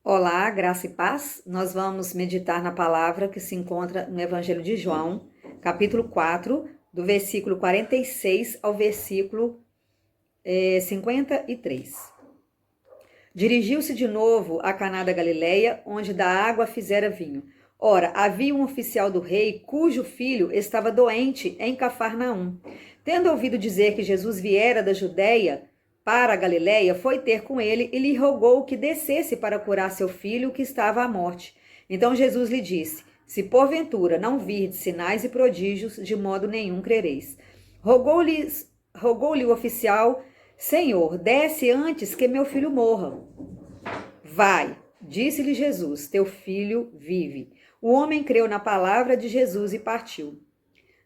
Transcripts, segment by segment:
Olá, graça e paz. Nós vamos meditar na palavra que se encontra no Evangelho de João, capítulo 4, do versículo 46 ao versículo 53. Dirigiu-se de novo a Caná da Galileia, onde da água fizera vinho. Ora, havia um oficial do rei, cujo filho estava doente em Cafarnaum. Tendo ouvido dizer que Jesus viera da Judéia para a Galileia, foi ter com ele e lhe rogou que descesse para curar seu filho, que estava à morte. Então Jesus lhe disse: Se porventura não virdes sinais e prodígios, de modo nenhum crereis. Rogou-lhe o oficial: Senhor, desce antes que meu filho morra. Vai, disse-lhe Jesus, teu filho vive. O homem creu na palavra de Jesus e partiu.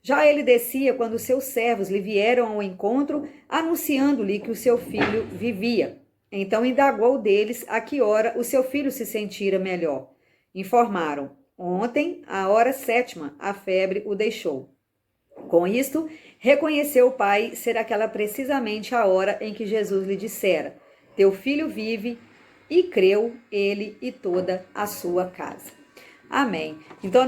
Já ele descia quando seus servos lhe vieram ao encontro, anunciando-lhe que o seu filho vivia. Então indagou deles a que hora o seu filho se sentira melhor. Informaram: ontem, à hora 7ª, a febre o deixou. Com isto, reconheceu o pai ser aquela precisamente a hora em que Jesus lhe dissera: Teu filho vive, e creu ele e toda a sua casa. Amém. Então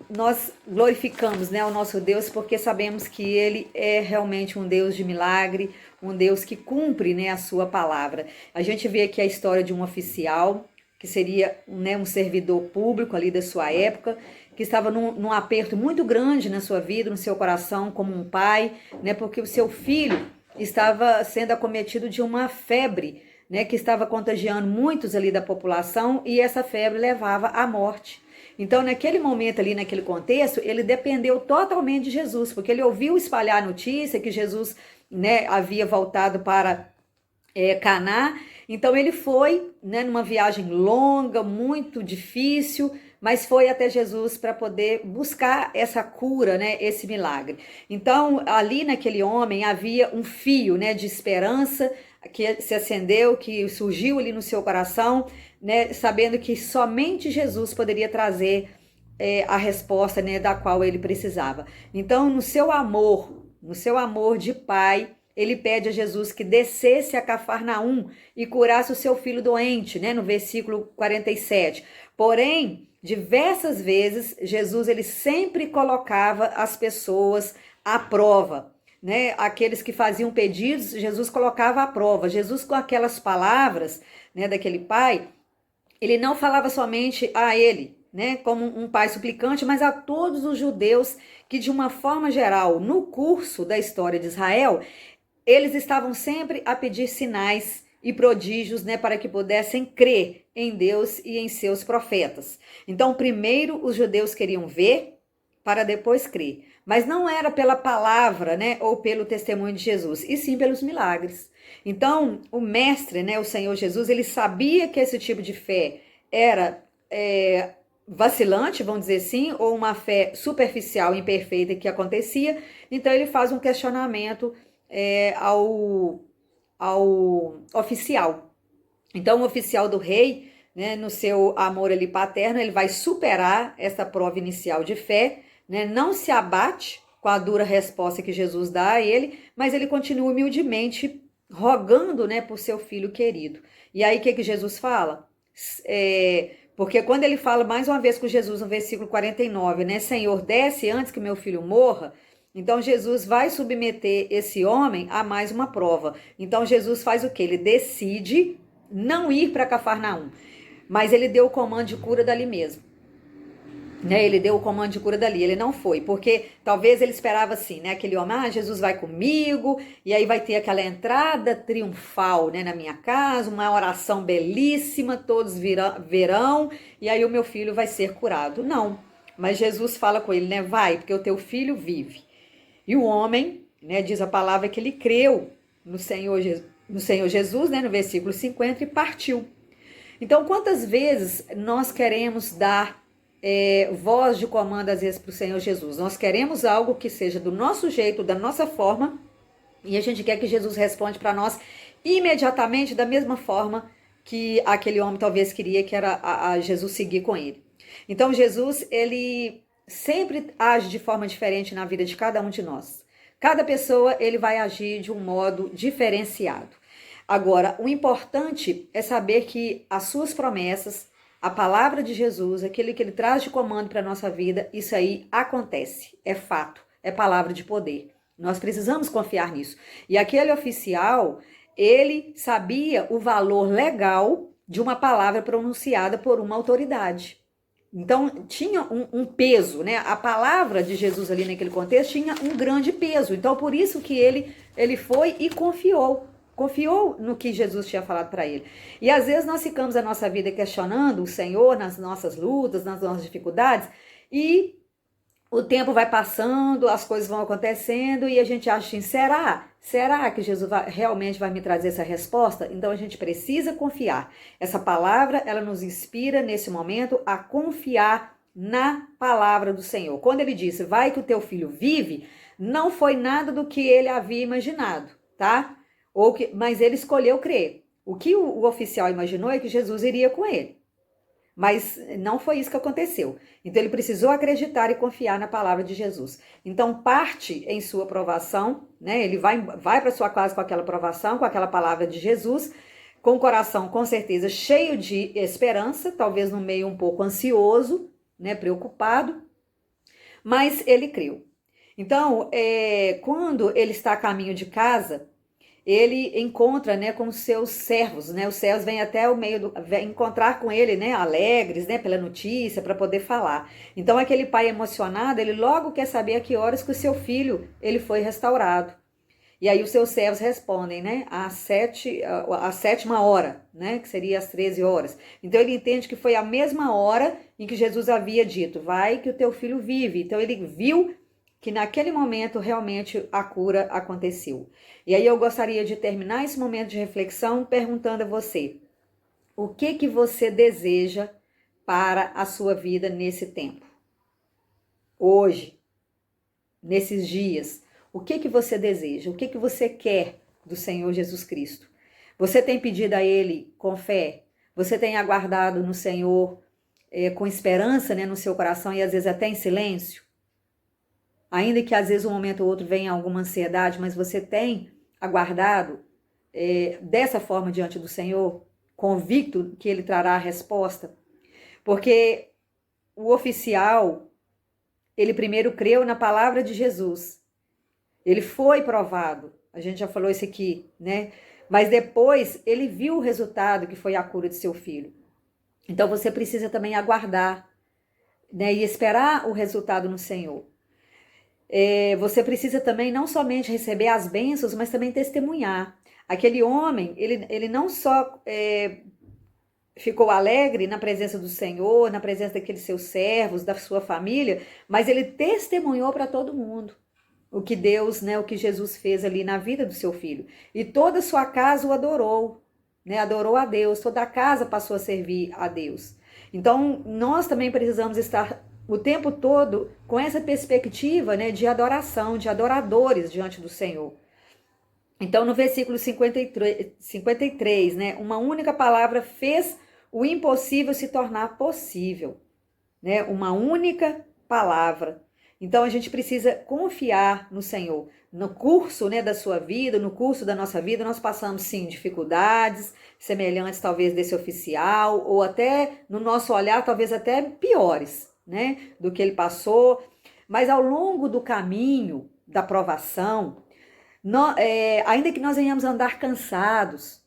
nós glorificamos, né, o nosso Deus, porque sabemos que ele é realmente um Deus de milagre, um Deus que cumpre, né, a sua palavra. A gente vê aqui a história de um oficial, que seria, né, um servidor público ali da sua época, que estava num aperto muito grande na sua vida, no seu coração, como um pai, né, porque o seu filho estava sendo acometido de uma febre, né, que estava contagiando muitos ali da população, e essa febre levava à morte. Então, naquele momento ali, naquele contexto, ele dependeu totalmente de Jesus, porque ele ouviu espalhar a notícia que Jesus, né, havia voltado para Caná. Então ele foi, né, numa viagem longa, muito difícil, mas foi até Jesus para poder buscar essa cura, né, esse milagre. Então ali naquele homem havia um fio, né, de esperança que se acendeu, que surgiu ali no seu coração, né, sabendo que somente Jesus poderia trazer a resposta, né, da qual ele precisava. Então no seu amor de pai, ele pede a Jesus que descesse a Cafarnaum e curasse o seu filho doente, né, no versículo 47. Porém, diversas vezes, Jesus ele sempre colocava as pessoas à prova, né? Aqueles que faziam pedidos, Jesus colocava à prova. Jesus, com aquelas palavras, né, daquele pai, ele não falava somente a ele, né, como um pai suplicante, mas a todos os judeus que, de uma forma geral, no curso da história de Israel, eles estavam sempre a pedir sinais e prodígios, né, para que pudessem crer em Deus e em seus profetas. Então, primeiro os judeus queriam ver para depois crer. Mas não era pela palavra, né, ou pelo testemunho de Jesus, e sim pelos milagres. Então, o mestre, né, o Senhor Jesus, ele sabia que esse tipo de fé era vacilante, vamos dizer assim, ou uma fé superficial, imperfeita que acontecia. Então, ele faz um questionamento ao oficial. Então, o oficial do rei, né, no seu amor ali paterno, ele vai superar essa prova inicial de fé, né, não se abate com a dura resposta que Jesus dá a ele, mas ele continua humildemente rogando, né, por seu filho querido. E aí, o que Jesus fala? Porque quando ele fala mais uma vez com Jesus no versículo 49, né, Senhor, desce antes que meu filho morra. Então Jesus vai submeter esse homem a mais uma prova. Então Jesus faz o quê? Ele decide não ir para Cafarnaum, mas ele deu o comando de cura dali mesmo. Né, ele deu o comando de cura dali, ele não foi, porque talvez ele esperava assim, né, aquele homem, Jesus vai comigo, e aí vai ter aquela entrada triunfal, né, na minha casa, uma oração belíssima, todos verão, e aí o meu filho vai ser curado. Não, mas Jesus fala com ele, né, vai, porque o teu filho vive. E o homem, né, diz a palavra que ele creu no Senhor Jesus, né, no versículo 50, e partiu. Então, quantas vezes nós queremos dar voz de comando, às vezes, para o Senhor Jesus? Nós queremos algo que seja do nosso jeito, da nossa forma, e a gente quer que Jesus responda para nós imediatamente, da mesma forma que aquele homem talvez queria, que era a Jesus seguir com ele. Então, Jesus, ele sempre age de forma diferente na vida de cada um de nós. Cada pessoa, ele vai agir de um modo diferenciado. Agora, o importante é saber que as suas promessas, a palavra de Jesus, aquilo que ele traz de comando para a nossa vida, isso aí acontece, é fato, é palavra de poder. Nós precisamos confiar nisso. E aquele oficial, ele sabia o valor legal de uma palavra pronunciada por uma autoridade. Então, tinha um peso, né? A palavra de Jesus ali naquele contexto tinha um grande peso. Então, por isso que ele foi e confiou. Confiou no que Jesus tinha falado para ele. E às vezes nós ficamos a nossa vida questionando o Senhor nas nossas lutas, nas nossas dificuldades, e o tempo vai passando, as coisas vão acontecendo e a gente acha assim, será que Jesus realmente vai me trazer essa resposta? Então a gente precisa confiar. Essa palavra, ela nos inspira nesse momento a confiar na palavra do Senhor. Quando ele disse, vai que o teu filho vive, não foi nada do que ele havia imaginado, tá? Mas ele escolheu crer. O que o oficial imaginou é que Jesus iria com ele. Mas não foi isso que aconteceu. Então ele precisou acreditar e confiar na palavra de Jesus. Então parte em sua provação, né? Ele vai para sua casa com aquela provação, com aquela palavra de Jesus, com o coração com certeza cheio de esperança, talvez no meio um pouco ansioso, né? Preocupado, mas ele creu. Então, quando ele está a caminho de casa, ele encontra, né, com os seus servos, né, os servos vêm até o meio vêm encontrar com ele, né, alegres, né, pela notícia, para poder falar. Então aquele pai emocionado, ele logo quer saber a que horas que o seu filho, ele foi restaurado. E aí os seus servos respondem, né, a sétima hora, né, que seria às 13 horas. Então ele entende que foi a mesma hora em que Jesus havia dito, vai que o teu filho vive. Então ele viu que naquele momento realmente a cura aconteceu. E aí eu gostaria de terminar esse momento de reflexão perguntando a você, o que você deseja para a sua vida nesse tempo? Hoje, nesses dias, o que você deseja? O que você quer do Senhor Jesus Cristo? Você tem pedido a Ele com fé? Você tem aguardado no Senhor com esperança, né, no seu coração e às vezes até em silêncio? Ainda que às vezes um momento ou outro venha alguma ansiedade, mas você tem aguardado dessa forma diante do Senhor, convicto que Ele trará a resposta? Porque o oficial, ele primeiro creu na palavra de Jesus. Ele foi provado, a gente já falou isso aqui, né? Mas depois ele viu o resultado que foi a cura de seu filho. Então você precisa também aguardar, né? E esperar o resultado no Senhor. Você precisa também não somente receber as bênçãos, mas também testemunhar. Aquele homem, ele não só ficou alegre na presença do Senhor, na presença daqueles seus servos, da sua família, mas ele testemunhou para todo mundo o que Deus, né, o que Jesus fez ali na vida do seu filho. E toda a sua casa o adorou, né, adorou a Deus, toda a casa passou a servir a Deus. Então, nós também precisamos estar o tempo todo com essa perspectiva, né, de adoração, de adoradores diante do Senhor. Então, no versículo 53, né, uma única palavra fez o impossível se tornar possível, né? Uma única palavra. Então, a gente precisa confiar no Senhor. No curso, né, da sua vida, no curso da nossa vida, nós passamos, sim, dificuldades semelhantes, talvez, desse oficial, ou até, no nosso olhar, talvez até piores, né, do que ele passou. Mas, ao longo do caminho da provação, ainda que nós venhamos andar cansados,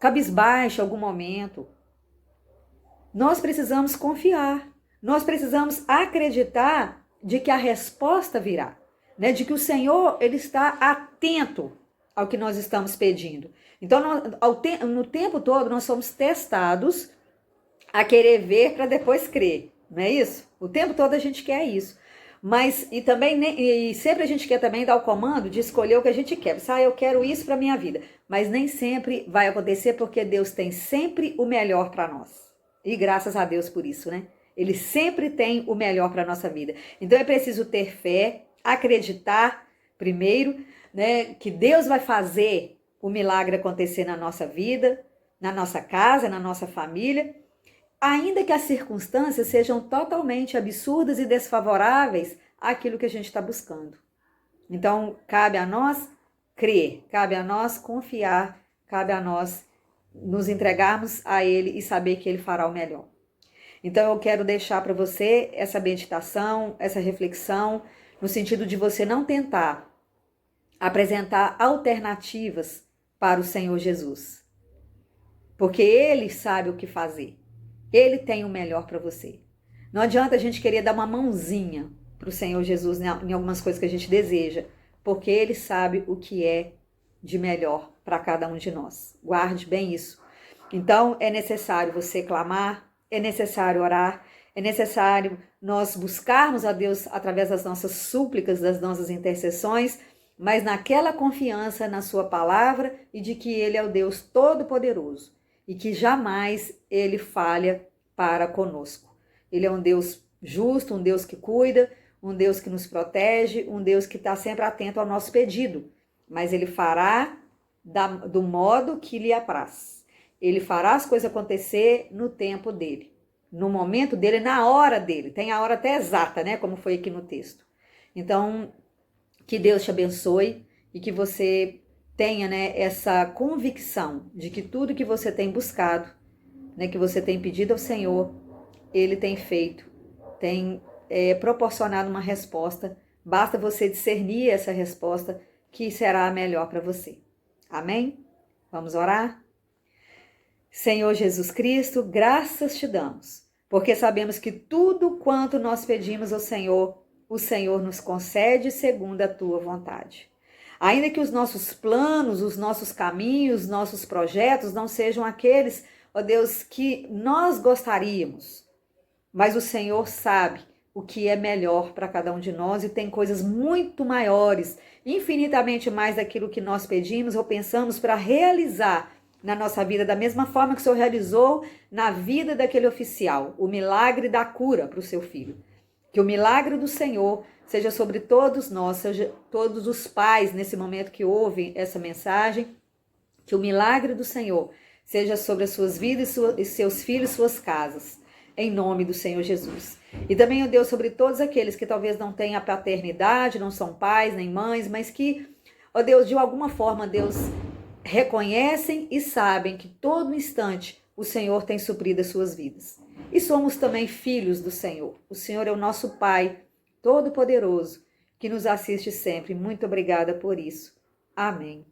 cabisbaixo em algum momento, nós precisamos confiar, nós precisamos acreditar de que a resposta virá, né? De que o Senhor, ele está atento ao que nós estamos pedindo. Então, no tempo todo, nós somos testados a querer ver para depois crer, não é isso? O tempo todo a gente quer isso. Mas, e sempre a gente quer também dar o comando de escolher o que a gente quer. Eu quero isso para minha vida. Mas nem sempre vai acontecer, porque Deus tem sempre o melhor para nós. E graças a Deus por isso, né? Ele sempre tem o melhor para a nossa vida. Então é preciso ter fé, acreditar primeiro, né, que Deus vai fazer o milagre acontecer na nossa vida, na nossa casa, na nossa família, ainda que as circunstâncias sejam totalmente absurdas e desfavoráveis àquilo que a gente está buscando. Então, cabe a nós crer, cabe a nós confiar, cabe a nós nos entregarmos a Ele e saber que Ele fará o melhor. Então eu quero deixar para você essa meditação, essa reflexão, no sentido de você não tentar apresentar alternativas para o Senhor Jesus. Porque Ele sabe o que fazer. Ele tem o melhor para você. Não adianta a gente querer dar uma mãozinha para o Senhor Jesus em algumas coisas que a gente deseja, porque Ele sabe o que é de melhor para cada um de nós. Guarde bem isso. Então, é necessário você clamar, é necessário orar, é necessário nós buscarmos a Deus através das nossas súplicas, das nossas intercessões, mas naquela confiança na sua palavra e de que Ele é o Deus Todo-Poderoso e que jamais Ele falha para conosco. Ele é um Deus justo, um Deus que cuida, um Deus que nos protege, um Deus que está sempre atento ao nosso pedido, mas Ele fará do modo que lhe apraz. Ele fará as coisas acontecer no tempo dele, no momento dele, na hora dele. Tem a hora até exata, né? Como foi aqui no texto. Então, que Deus te abençoe e que você tenha, né, essa convicção de que tudo que você tem buscado, né, que você tem pedido ao Senhor, Ele tem feito, tem proporcionado uma resposta. Basta você discernir essa resposta que será a melhor para você. Amém? Vamos orar? Senhor Jesus Cristo, graças te damos, porque sabemos que tudo quanto nós pedimos ao Senhor, o Senhor nos concede segundo a tua vontade. Ainda que os nossos planos, os nossos caminhos, os nossos projetos não sejam aqueles, ó Deus, que nós gostaríamos, mas o Senhor sabe o que é melhor para cada um de nós e tem coisas muito maiores, infinitamente mais daquilo que nós pedimos ou pensamos para realizar na nossa vida, da mesma forma que o Senhor realizou na vida daquele oficial, o milagre da cura para o seu filho. Que o milagre do Senhor seja sobre todos nós, seja todos os pais nesse momento que ouvem essa mensagem, que o milagre do Senhor seja sobre as suas vidas e seus filhos e suas casas, em nome do Senhor Jesus. E também, ó Deus, sobre todos aqueles que talvez não tenham a paternidade, não são pais nem mães, mas que, ó Deus, de alguma forma, Deus, reconhecem e sabem que todo instante o Senhor tem suprido as suas vidas. E somos também filhos do Senhor. O Senhor é o nosso Pai Todo-Poderoso, que nos assiste sempre. Muito obrigada por isso. Amém.